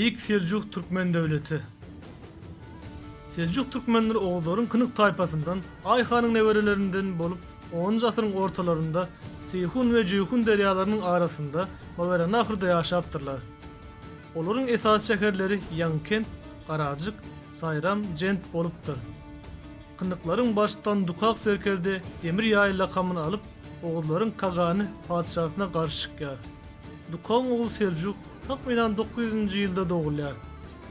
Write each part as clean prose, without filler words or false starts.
Beyik Seljuk Türkmen Devleti. Seljuk Türkmenleri oğulların Kınık tayfasından, Ayhan'ın neverelerinden bolup 10. asırın ortalarında Seyhun ve Ceyhun deryalarının arasında Maverenahır'da yaşaptırlar. Olorun esas şehirleri Yankent, Karacık, Sayram, Cent boluptur. Kınıkların baştan Dukak serkerde Demir Yayı lakamını alıp oğulların Kagani padişahına karşı çıkar. Dukak'ın oğlu Seljuk takminan 900. yılda doğullar.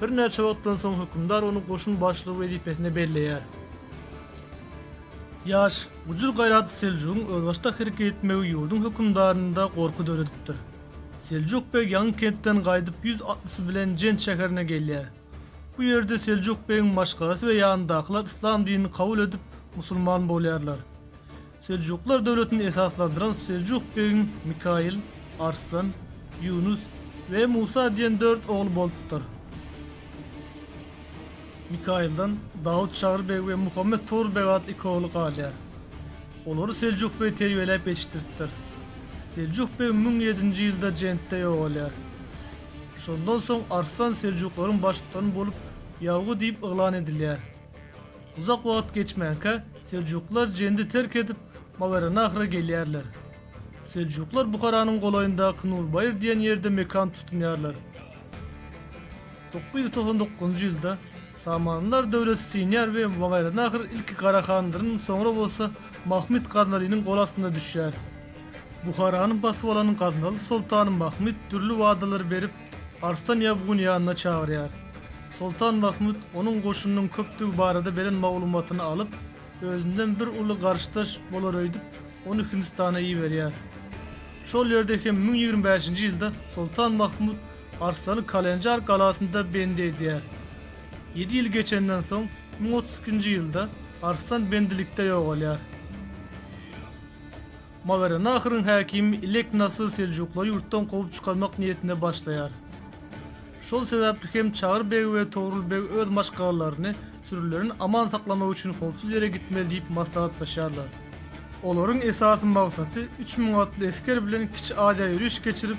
Bir neçe vaqtdan soň hükümdar onu koşun başlığı vazifesine belleýär. Yaş, ucul gayratı Seljuk'un özbaşta hareket etmegi ýurdun hükümdarynda gorku döredipdir. Seljuk bey Yankentden gaýdyp 160 bilen Cent şäherine gelýär. Bu ýerde Seljuk beýiň maşgasy we ýanyndakylar islam dinini kabul edip musulman bolýarlar. Seljuklar döwletini esaslandyran Seljuk beýiň Mikail, Arslan, Yunus ve Musa diýen 4 oğlu bolupdyr. Mikail'dan Davut Şagır bey ve Muhammed Toğrul bey adlı iki oğlu galýar. Olary Seljuk bey terbiýelep yetişdiripdir. Seljuk bey 1007. ýylda Jentde ýogalýar. Şondan soň Arslan Seljuklaryň başlygyny bolup ýawgy diýip yglan edilýär. Uzak wagt geçmänkä Seljuklar Jentdi terk edip Mawerenahra gelýärler. Seljuklar Buharanyň golaýynda Kynulbayır diýen ýerde mekan tutunýarlar. 999. ýylda Samanlılar döwleti Sinýar we Mawerenahir ilki Karahandyryň soňra bolsa Mahmud Gaznalynyň gol astynda düşýär. Buharanyň basyp alanyň Gaznaly sultany Mahmud türlü wadalar berip Arslan ýa-Bugun ýanyna çagyrýar. Sultan Mahmud onuň goşunynyň köpdügi barada beren maglumatyny alyp özünden bir uly garşdaş bolar öýdüp onu Hindistana ýiberýär. Şol ýerde hem 1025. ýylda Sultan Mahmud Arslan'ı Kalenjar galasynda bende edýär. 7 yıl geçenden soň 1032. ýylda Arslan bendilikde ýogalýar. Mawerenahryň häkimi Ilek Nasır Seljuklary ýurtdan gowy çykarmak niýetine başlaýar. Şol sebäpli hem Çağır bey we Toğrul bey öz maşgalaryny sürülerini aman saklamak üçin howpsuz ýere gitmeli diýip maslahatlaşýarlar. Olaryň esasy maksady 3000 atly esker bilen kiçi ada ýürüş geçirip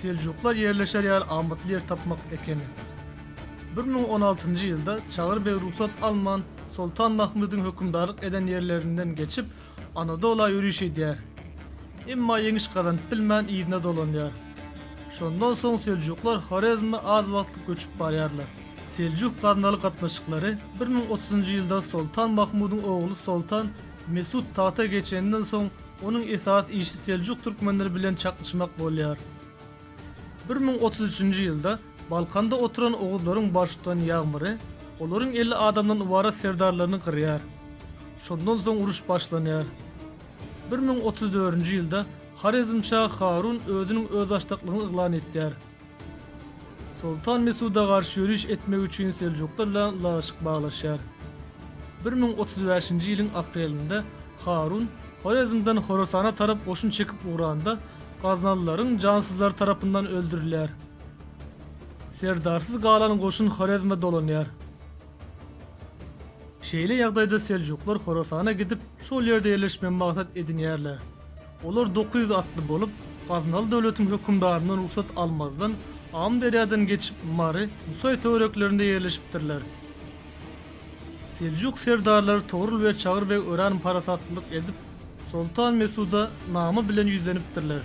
Seljuklar ýerleşer ýer amatly ýer tapmak ekeni. 1016. ýylda Çağır bey ruhsat alman Sultan Mahmud'un hükümdarlık eden yerlerinden geçip Anadolu'a yürüyüş edýär. Emma ýeňiş kazanyp bilmän ýygyna dolanýar. Şondan soň Seljuklar Хорезmä az wagtlyk göçüp barýarlar. Seljuk Gaznaly gatnaşyklary 1030. ýylda Sultan Mahmud'un oğlu Sultan Mesut tahta geçenden soň onuň esas işi Seljuk türkmenleri bilen çaklaşmak bolýar. 1033. ýylda Balkanda oturan oğulların başlygyny ýagmyry, olaryň 50 adamdan ibaret serdarlaryny kırýar. Şondan soň uruş başlanýar. 1034. ýylda Хорезmşah Harun özüniň özbaşlyklygyny yglan etýär. Sultan Mesud'a garşy ýürüş etmek üçin Seljuklar bilen laşyk baglaşýar. 1035. ýylyň aprelinde Harun Хорезmden Horasana tarap goşun çekip uğranda Gaznalylaryň cansızlar tarapyndan öldürilýär. Serdarsız galanyň goşun Хорезm'e dolanýar. Şeýle ýagdaýda Seljuklar Horasana gidip şol ýerde ýerleşme maksat edinýärler. Olar 900 atly bolup Gaznaly döwletiň hükümdaryndan ruhsat almazdan Am deryadan geçip Mary, Musay töwereklerinde ýerleşipdirler. Seljuk serdarlary Toğrul we Çağır bey ören parasatlyk edip Sultan Mesud'a namı bilen ýüzlenipdirler.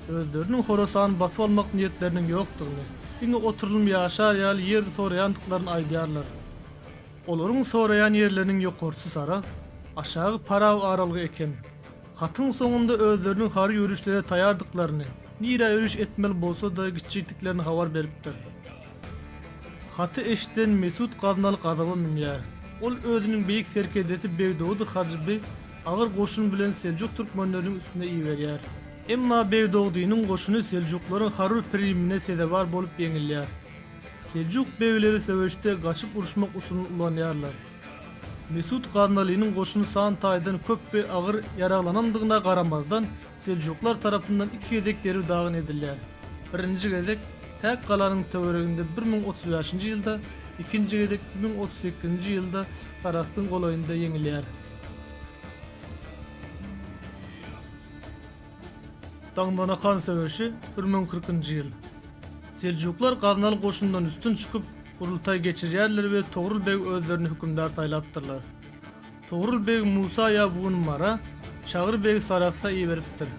Özleriniň Horasany basyp almak niýetleriniň ýokdugyny, indi oturulum ýaşar ýaly ýer soraýandyklaryny aýdýarlar. Olaryň soraýan ýerleriniň ýokarsy saras, aşagy Paraw aralygy eken. Hatyň soňunda özleriniň hary ýürüşlere taýardyklaryny, nire ýürüş etmeli bolsa da gitçikliklerini habar beripdir. Haty eşden Mesut Gaznaly gazaba minýär. Ol özüniň beýik serkedeti Beýdowdy Hajyby agyr goşun bilen Seljuk türkmenleriniň üstüne iýberýär. Emma Beýdowdynyň goşuny Seljuklaryň Harur primine sedebar bolup ýeňilýär. Seljuk beýleri söwüşde gaçyp uruşmak usulyny ulanýarlar. Mesut Gaznalynyň goşuny san taýdan köp we agyr ýaralanandygyna garamazdan Seljuklar tarapyndan iki gezek derib dagyn edilýär. Birinji gezek Täk galanyň töwereginde 1035. ýylda, ikinji gezek 1038. ýylda Karastyň golaýynda ýeňilýär. Dağdanakan söwüşi 1040. ýyl. Seljuklar Gaznaly goşundan üstün çıkıp kurultay geçirýärler we Togrul beg özlerini hükümdar saýlapdyrlar. Togrul beg Musa ýa Mara, Çağır beg Saraksa iýeripdir.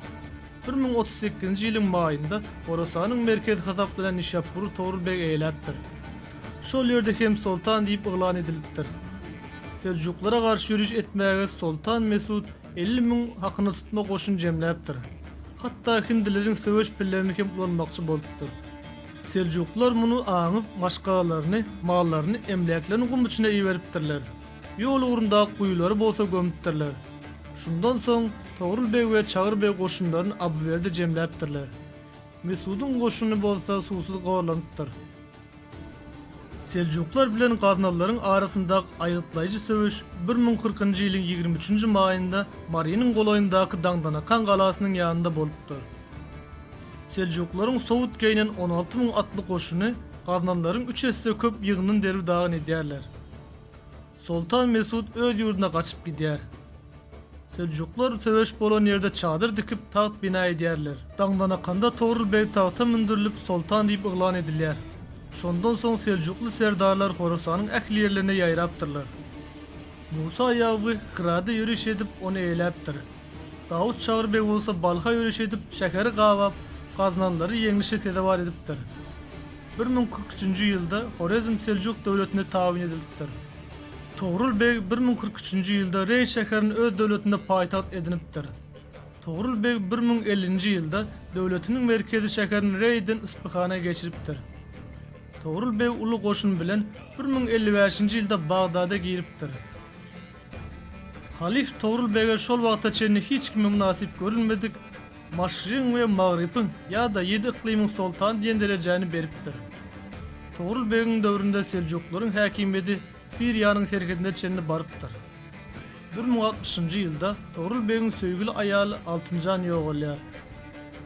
1038-nji ýylyň maýynda Horasanyň merkezi hasap bilen Nişapur Togrul beg eýläpdir. Şol ýerde hem sultan diýip yglan edilipdir. Seljuklara garşy ýürüş etmäge Sultan Mesud 50.000 hakyny tutma goşun jemläpdir. Hatda hindileriň söwüş pillerini hem ulanymakçy bolupdyr. Seljuklar muny aňyp maşgalaryny, mallaryny, emleklerini gum içine iýeripdirler. Ýol urundaky guýulary bolsa gömüpdirler. Şundan soň Togrul beg we Çağır beg goşunlaryny Abwerde jemläpdirler. Mesudyň goşuny bolsa susuz gowrlanypdyr. Seljuklar bilen Gaznalylaryň arasyndaky aýytlaýjy söwüş 1040-njy ýylyň 23-nji maýynda Mariýanyň goloýundaky Daňdanakan galasynyň ýanynda bolupdyr. Seljuklaryň Sowut geýnen 16.000 atly goşuny Gaznalylaryň 3 esse köp ýygynyň derib dagyn edýärler. Sultan Mesud öz ýurduna gaçyp gidýär. Seljuklar söwüş bolan ýerde çadyr dikip taht bina edýärler. Daňdanakanda Togrul beg tahta mindirilip sultan diýip yglan edilýär. Şondan soň Seljuklu serdarlar Horasanyň ähli ýerlerine ýaýrapdyrlar. Musa ýawy Hyrada ýürüş edip onu eýläpdir. Dawud Çağır beg bolsa Balha ýürüş edip şekeri gawap Gaznanlary ýeňişe tedavar edipdir. 1043-nji ýylda Horezm Seljuk döwletine tabyn edilipdir. Togrul beg 1043-nji ýylda Rey şeherini öz döwletine paýtaht edinipdir. Togrul beg 1050-nji ýylda döwletiniň merkezi şeherini Reyden Isfahana geçiripdir. Togrul beg uly goşun bilen 1055-nji ýylda Bagdada giripdir. Halif Togrul bege şol wagta çenli hiç kime münasip görülmedik, Maşryň we Magrybyň ýa-da 7 iklimiň sultan diýen derejäni beripdir. Togrul begiň döwründe Seljuklaryň häkimiyeti Siriýanyň serkedinde çenli barypdyr. 1060-njy ýylda Togrul begiň söýgüli aýaly Altynjan ýogalýar.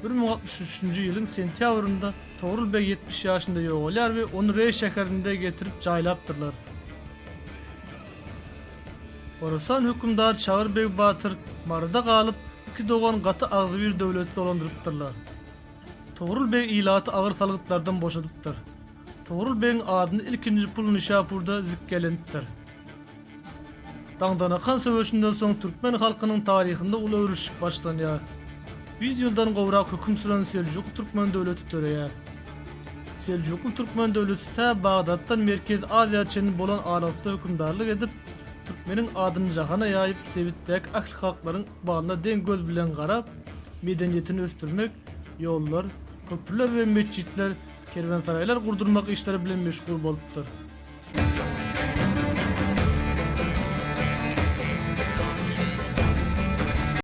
1063-njy ýylyň sentýabrynda Togrul beg 70 ýaşynda ýogalýar we onu Rey şäherinde getirip jaýlapdyrlar. Horasan hükümdar Çağır beg Batyr Marada galyp iki dogan gaty agzy bir döwleti dolandyrypdyrlar. Togrul beg ilaty agyr salgytlardan boşadypdyr. Togrul begiň adyny ilkinji pul Nişapurda zikkelenipdir. Daňdanakan söwüşinden soň türkmen halkynyň taryhynda uly örüş başlanýar. 100 ýyldan gowrak hüküm süren Seljuk türkmen döwleti töreýär. Seljuklu türkmen döwleti ta Bagdatdan Merkez Aziýa çenli bolan aralykda hükümdarlyk edip Türkmeniň adyny jahana ýaýyp sebitdäki ahli halklaryň balına deň göz bilen garap, medeniýetini östürmek, ýollar, köprüler we meçitler, kerwansaraýlar gurdurmak işleri bilen meşgul bolupdyr.